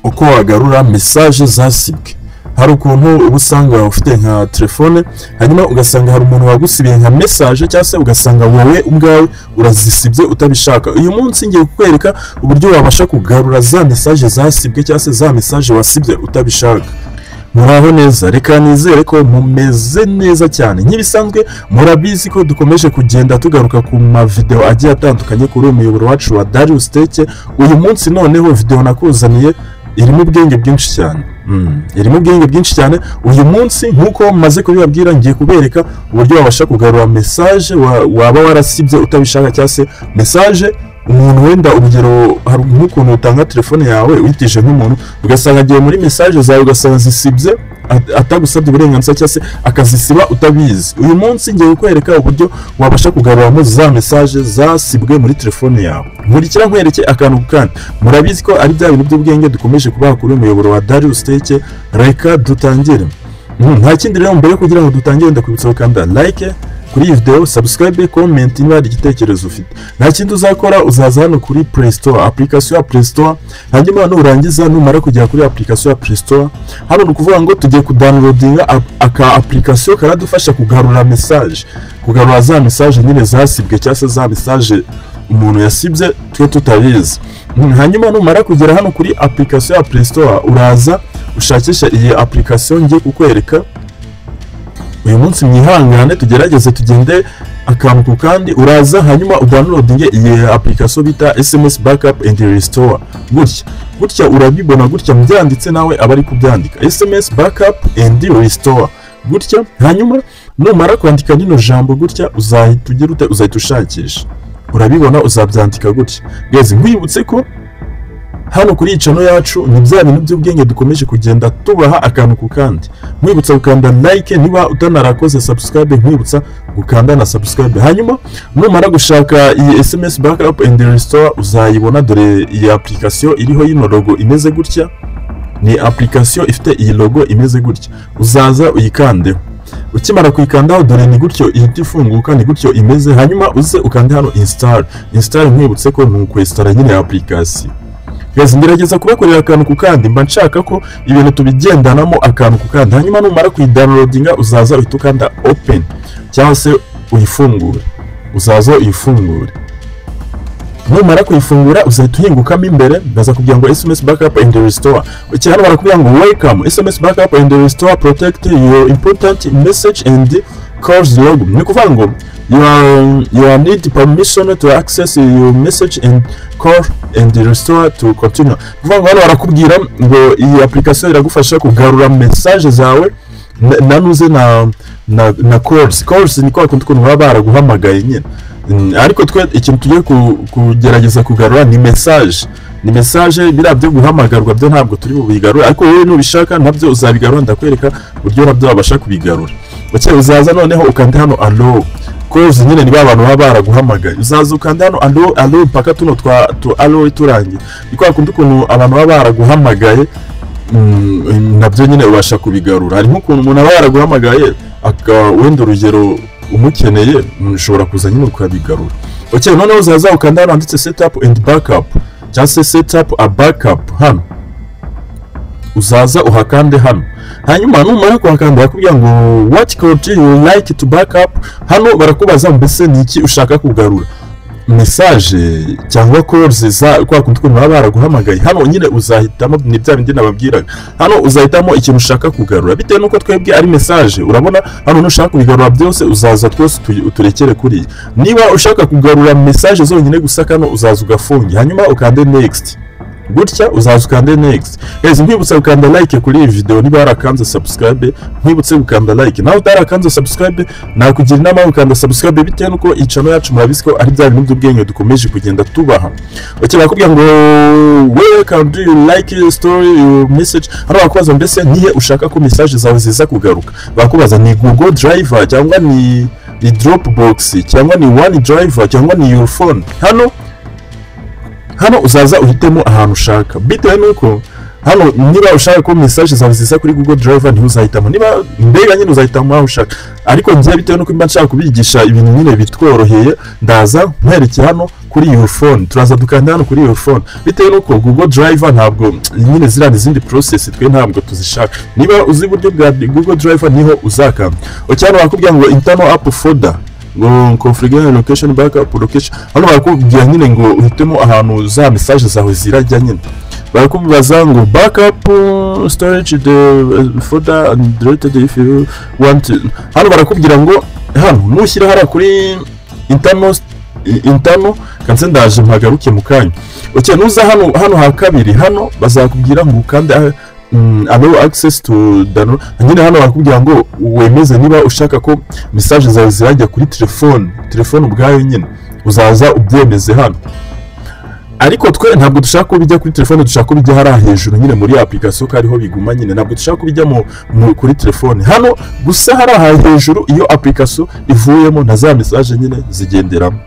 uko wagarura message zasibwe. Hari ukuntu ubusanga ufite nka telefone hanyuma ugasanga hari umuntu wagusibiye nka message cyangwa se ugasanga wowe ubwawe urazisibye utabishaka. Uyu munsi ngiye kukwereka uburyo wabasha kugarura za message zasibwe cyangwa se za message wasibye utabishaka. Muraho neza, reka nizere ko mumeze neza cyane. Nk'ibisanzwe murabizi ko dukomeje kugenda tugaruka ku ma video agiye atandukanye kuri umuyoboro wacu wa Darius Tech. Uyu munsi noneho video nakuzaniye irimo ubwenge bwinshi cyane. Irimo ubwenge bwinshi cyane. Uyu munsi nkuko maze kubibabwira ngiye kubereka uburyo wabasha kugarura message waba warasibye utabishaka cyangwa se message umuntu wenda urugero hari nk'ukuntu utanga telefone yawe uyitije nk'umuntu ugasanga agiye muri message zawe ugasanga zisibye atagusabye uburenganzira cyangwa se akazisiba utabizi. Uyu munsi ngiye kukwereka uburyo wabasha kugaruramo za message zasibwe muri telefone yawe. Nkurikira nkwereke akantu kandi murabizi ko ari bya bintu by'ubwenge dukomeje kubaha kuri umuyoboro wa Darius Tech. Reka dutangire. Nta kindi rero mbere kugira ngo dutangire ndakwibutsa gukanda like kuri iyi video, subscribe, comment niba hari igitekerezo ufite. Nta kindi uzakora uzaza hano kuri Play Store, application ya Play Store. Hanyuma nurangiza numara kujya kuri application ya Play Store, hano nukuvuga ngo tugiye kudownloadinga aka application karadufasha kugarura message, kugarura za message nyine zasibwe cyangwa se za message umuntu yasibye twe tutabizi. Hanyuma numara kugera hano kuri application ya Play Store uraza ushakisha iyi application ngiye kukwereka. Uyu munsi mwihangane tugerageze tugende akantu kandi uraza hanyuma udownloadinge iyi application bita SMS Backup and Restore. Gutya urabibona gutya mbyanditse nawe abari kubyandika SMS Backup and Restore. Gutya hanyuma numara kwandika nino jambo gutya uzahita ushakisha. Urabibona uzabyandika gutya. Guys nkwibutse ko hano kuri channel yacu ni bya bintu by'ubwenge dukomeje kugenda tubaha akantu ku kandi. Mwibutsa gukanda like niba utanarakoze subscribe, mwibutsa gukanda na subscribe. Hanyuma numara gushaka iyi SMS Backup and Restore uzayibona, dore iyi application iriho yino logo imeze gutya. Ni application ifite iyi logo imeze gutya. Uzaza uyikandeho. Ukimara kuyikandaho dore ni gutyo ihita ifunguka, ni gutyo imeze. Hanyuma uze ukande hano install. Mwibutse ko nuko install nyine application. Guys ngerageza kubakorera akantu ku kandi, mba nshaka ko ibintu tubigendanamo akantu ku kandi. Hanyuma numara kuyidownloadinga uzaza uhita ukanda open cyangwa se uyifungure. Uzaza uyifungure. Numara kuyifungura uzahita uhingukamo imbere baza kugira ngo SMS Backup and Restore. Cyane barakubwira ngo welcome SMS Backup and Restore, protect your important message and calls log. Ni kuvuga ngo you need permission to access your message and call and restore to continue. Kuvuga ngo hano barakubwira ngo iyi application iragufasha kugarura message zawe nanuze na calls ni kwa kundi baba baraguhamagaye nyine. Ariko twe ikintu tugiye kugerageza kugarura ni message bira byo guhamagarwa byo ntabwo turi bubigarura, ariko wowe nubishaka nabyo uzabigarura. Ndakwereka uburyo nabyo babasha kubigarura. Bace uzaza noneho ukanda hano allow calls nyine ni abantu baba baraguhamagaye. Uzaza ukanda hano allow mpaka tuno allow turangiye. Iko kundi kuntu abantu baba baraguhamagaye nabyo nyine ubasha kubigarura. Hari nk'ukuntu umuntu aba yaraguhamagaye wenda urugero umukeneye ushobora kuza nyine ukabigarura. Okay, noneho uzaza ukanda hano handitse setup and backup cyangwa se setup a backup. Hano uzaza uhakande hano. Hanyuma numara kuhakanda bakubwira ngo what code you like to backup. Hano barakubaza mbese ni iki ushaka kugarura, message cyangwa calls za kwa kundi baba baraguhamagaye. Hano nyine uzahitamo ni bya bindi nababwiraga. Hano uzahitamo ikintu ushaka kugarura bitewe nuko twebwe ari message. Urabona hano nushaka kubigarura byose uzaza twose uturekere kuri. Niba ushaka kugarura message zonyine gusa kano uzaza ugafunga hanyuma ukande next. Gutya uzaza ukande next. Guys nkwibutsa gukanda like kuri iyi video niba warakanze subscribe. Nkwibutse gukanda like. Nawe utarakanze subscribe nakugira inama ukanda subscribe bitewe nuko channel yacu murabizi ko ari bya bintu by'ubwenge dukomeje kugenda tubaha. Okay, bakubwira ngo welcome, do you like your story, your message. Hano bakubaza mbese nihe ushaka ko message zawe ziza kugaruka. Bakubaza ni Google Drive cyangwa ni Dropbox cyangwa ni OneDrive cyangwa ni your phone. Hano uzaza uhitemo ahantu ushaka bitewe nuko hano niba ushaka ko message zawe ziza kuri Google Drive ntuzahitamo, niba mbega nyine uzahitamo aho ushaka, ariko ngiye bitewe nuko mba nshaka kubigisha ibintu nyine bitworoheye, ndaza nkwereke hano kuri your phone, turaza dukanda hano kuri your phone, bitewe nuko Google Drive ntabwo nyine zirana izindi process twe ntabwo tuzishaka. Niba uzi uburyo bwa Google Drive niho uzakanda. Ocyano bakubwira ngo internal app folder, ngo configure location backup location, hano bakubwira nyine ngo uhitemo ahantu za message zawe zirajya nyine, barakubaza ngo backup storage the folder and deleted if you want. Hano barakubwira ngo hano nushyira hara kuri internal kanse ndaje mpagaruke mu kanya. Okay, nuza hano ha kabiri, hano bazakubwira ngo ukande allow access to download. Nyine hano bakubwira ngo wemeze niba ushaka ko message zawe zirajya kuri telefone ubwayo, nyine uzaza ubyemeze hano. Ariko twe ntabwo dushaka ko bijya kuri telefone, dushaka ko bijya hara hejuru nyine muri application kariho biguma nyine, ntabwo dushaka ko bijya kuri telefone hano gusa hara hejuru. Iyo application ivuyemo na za message nyine zigenderamo.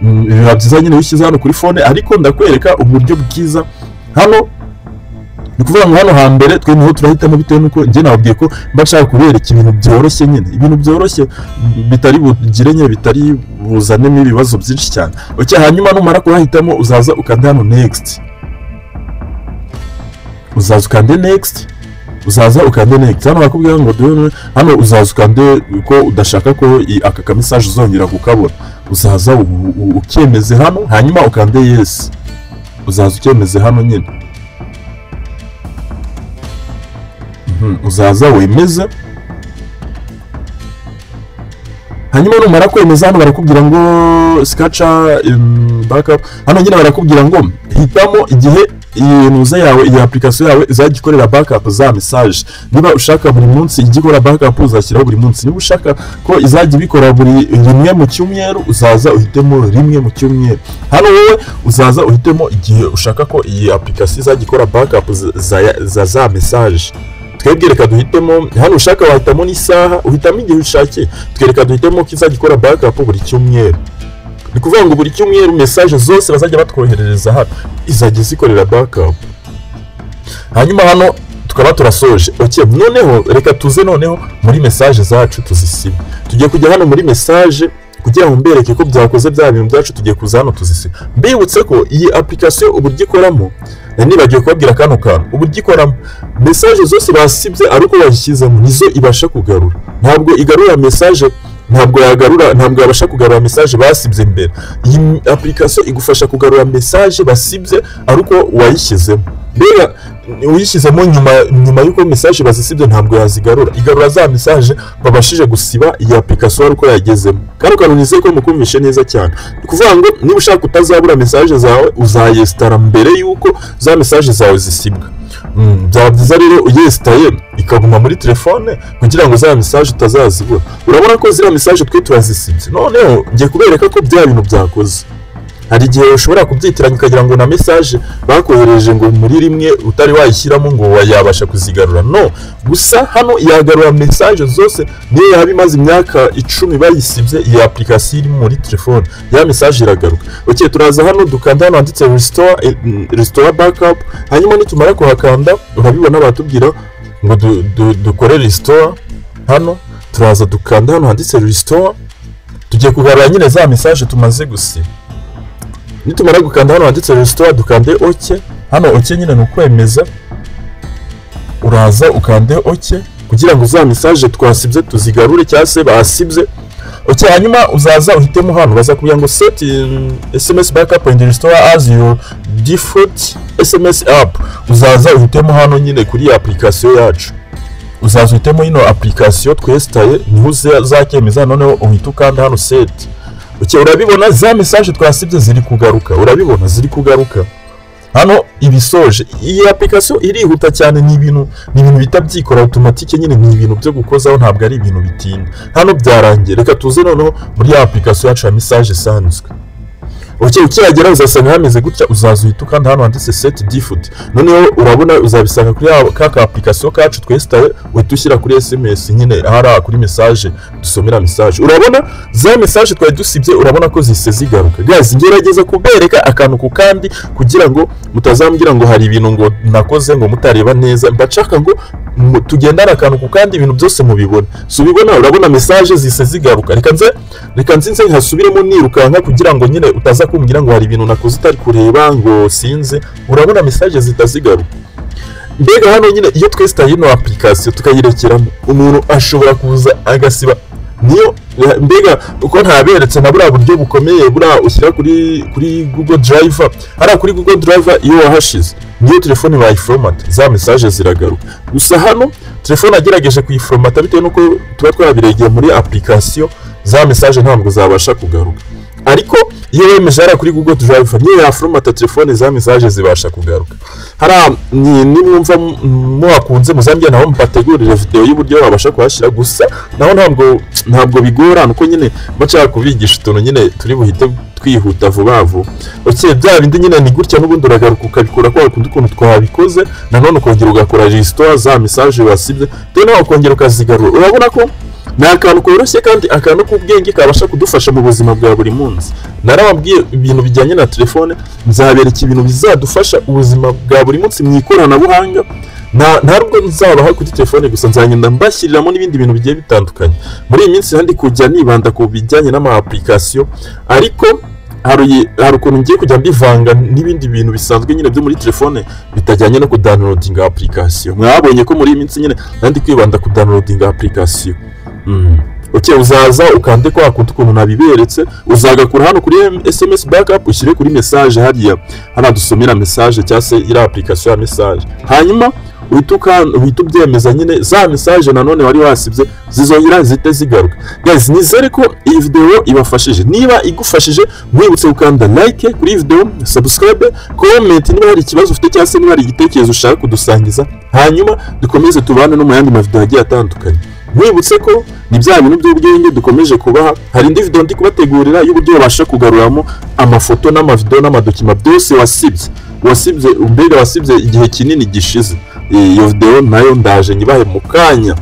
Biba byiza nyine wishyize hano kuri phone, ariko ndakwereka uburyo bwiza hano. Ni kuvuga ngo hano hambere twe niho turahitamo bitewe nuko njye nababwiye ko mba nshaka kubereka ibintu byoroshye nyine, ibintu byoroshye bitari bugire nyine, bitari buzanemo ibibazo byinshi cyane. Okay, hanyuma numara kuhahitamo uzaza ukanda hano next, uzaza ukande next, uzaza ukande next. Hano bakubwira ngo hano uzaza ukande ko udashaka ko aka message uzongera kukabona, uzaza ukemeze hano, hanyuma ukande yes, uzaza ukemeze hano nyine. Uzaza wemeze, hanyuma numara kwemeza hano barakubwira ngo scratcher backup. Hano nyine barakubwira ngo hitamo igihe iyi nuza yawe, iyi application yawe izagikorera backup za message. Niba ushaka buri munsi igikora backup uzashyiraho buri munsi, niba ushaka ko izajya bikora buri rimwe mu cyumweru uzaza uhitemo rimwe mu cyumweru. Hano wowe uzaza uhitemo igihe ushaka ko iyi application izagikora backup za message. Twebwe reka duhitemo hano, ushaka wahitamo n'isaha, uhitamo igihe ushakiye. Twereka duhitemo ko izagikora backup buri cyumweru. Ni kuvuga ngo buri cyumweru message zose bazajya batwoherereza hano izajya zikorera backup. Hanyuma hano tukaba turasoje. Okay, noneho reka tuze noneho muri message zacu tuzisiba. Tugiye kujya hano muri message kugira ngo mbereke ko byakoze bya bintu byacu, tugiye kuza hano tuzisiba. Mbibutse ko iyi application uburyo ikoramo, nibagiye kubabwira kantu uburyo ikoramo, message zose basibye ariko bashyizemo nizo ibasha kugarura. Ntabwo igarura message, ntabwo yabasha kugarura message basibye mbere. Iyi application igufasha kugarura message basibye ariko wayishyizemo. Mbega uyishyizemo nyuma yuko message bazisibye ntabwo yazigarura, igarura za message babashije gusiba iyi application ariko yagezemo. Kandi nizeye ko mukumvishe neza cyane. Kuvuga ngo niba ushaka utazabura message zawe uzayestara mbere yuko za message zawe zisibwa. Byaba byiza rero uyestaye ikaguma muri telefone kugira ngo za message utazazibura. Urabona ko zira message twe turazisibye, noneho ngiye kubereka ko bya bintu byakoze. Hari igihe ushobora kubyitiranya ukagira ngo na message bakohereje ngo muri rimwe utari wayishyiramo ngo wayabasha kuzigarura. No, gusa hano yagarura message zose, niyo yaba imaze imyaka 10 bayisibye iyi application iri muri telefone, ya message iragaruka. Okay, turaza hano dukanda hano handitse restore backup. Hanyuma nitumara kuhakanda urabibona batubwira ngo dukore restore. Hano turaza dukanda hano handitse restore, tugiye kugarura nyine za message tumaze gusiba. Nitumara gukanda hano handitse restore dukande OK. Hano OK nyine ni ukwemeza, uraza ukande OK kugira ngo za message twasibye tuzigarure cyangwa se basibye. Okay, hanyuma uzaza uhitemo hano bazakubwira ngo set SMS backup and restore as your default SMS app. Uzaza uhitemo hano nyine kuri application yacu, uzaza uhitemo ino application twestaye, niho uzakemeza. Noneho uhita ukanda hano set. Okay, urabibona za message twasibye ziri kugaruka, urabibona ziri kugaruka hano ibisoje. Iyi application irihuta cyane, ni ibintu bitabyikora automatique nyine, ni ibintu byo gukozaho, ntabwo ari ibintu bitinda. Hano byarangiye, reka tuze noneho muri application yacu ya message sanzwe. ukihagera uzasanga hameze gutya, uzaza uhita ukanda hano handitse set default, noneho urabona uzabisanga kuri ka application kacu twestawe, uhita ushyira kuri SMS nyine ahari kuri message dusomera message, urabona za message twari dusibye, urabona ko zise zigaruka. Guys, ngerageza kubereka akantu ku kandi kugira ngo mutazambwira ngo hari ibintu ngo nakoze ngo mutareba neza, mbashaka ngo tugendana akantu ku kandi ibintu byose mubibona. So ubibona, urabona message zise zigaruka. Reka nzinze nkasubiremo nirukanka kugira ngo nyine utaza kumbwira ngo hari ibintu nakoze utari kureba ngo sinze. Urabona message zitazigaruka. Mbega hano nyine iyo twestaye ino application tukayirekeramo, umuntu ashobora kuza agasiba niyo mbega uko ntaberetse na buriya buryo bukomeye buriya ushyira kuri Google Drive. Hari kuri Google Drive iyo wahashize niyo telefone bayiforomata za message ziragaruka. Gusa hano telefone agerageje kuyiforomata bitewe nuko tuba twabiregeye muri application, za message ntabwo zabasha kugaruka. Ariko iyo wemeje kuri Google Drive niyo yaforomata telefone, za message zibasha kugaruka. Nimwumva muhakunze muzambye naho mpategurire video y'uburyo wabasha kuhashyira, gusa naho ntabwo bigora, nuko nyine bashaka kubigisha utuntu nyine turi buhite twihuta vuba vuba. Bya bindi nyine ni gutya n'ubundi uragaruka ukabikora kwa kundi ukuntu twabikoze, nanone ukongera ugakora restore za message wasibye, naho ukongera ukazigarura. Urabona ko ni akantu koroshye kandi akantu k'ubwenge kabasha kudufasha mu buzima bwa buri munsi. Narababwiye ibintu bijyanye na telefone, nzabereka ibintu bizadufasha ubuzima bwa buri munsi mu ikoranabuhanga. Ntabwo nzabaho kuri telefone gusa, nzagenda mbashyiriramo n'ibindi bintu bigiye bitandukanye. Muri iyi minsi handi kujya nibanda ku bijyanye n'ama application, ariko hari ukuntu ngiye kujya mbivanga n'ibindi bintu bisanzwe nyine byo muri telefone bitajyanye no kudownloadinga application. Mwabonye ko muri iyi minsi nyine handi kwibanda ku downloadinga application. Uzaza ukande ko akundi ukuntu nabiberetse, uzagakura hano kuri SMS backup ushyire kuri message hariya dusomera message cyangwa se ira application ya message, hanyuma uhita ubyemeza nyine za message nanone wari wasibye zizongera zite zigaruka. Guys, nizere ko iyi video ibafashije. Niba igufashije mwibutse gukanda like kuri video, subscribe, comment niba hari ikibazo ufite cyangwa se niba hari igitekerezo ushaka kudusangiza, hanyuma dukomeze tubane no mu yandi mavideo agiye atandukanye. Mwibutse ko ni bya bintu by'ubwenge dukomeje kubaha. Hari indi video ndi kubategurira y'uburyo babasha kugaruramo amafoto n'amavideo n'amadokima byose wasibye igihe kinini gishize. Iyo video nayo ndaje nyibahe mu kanya.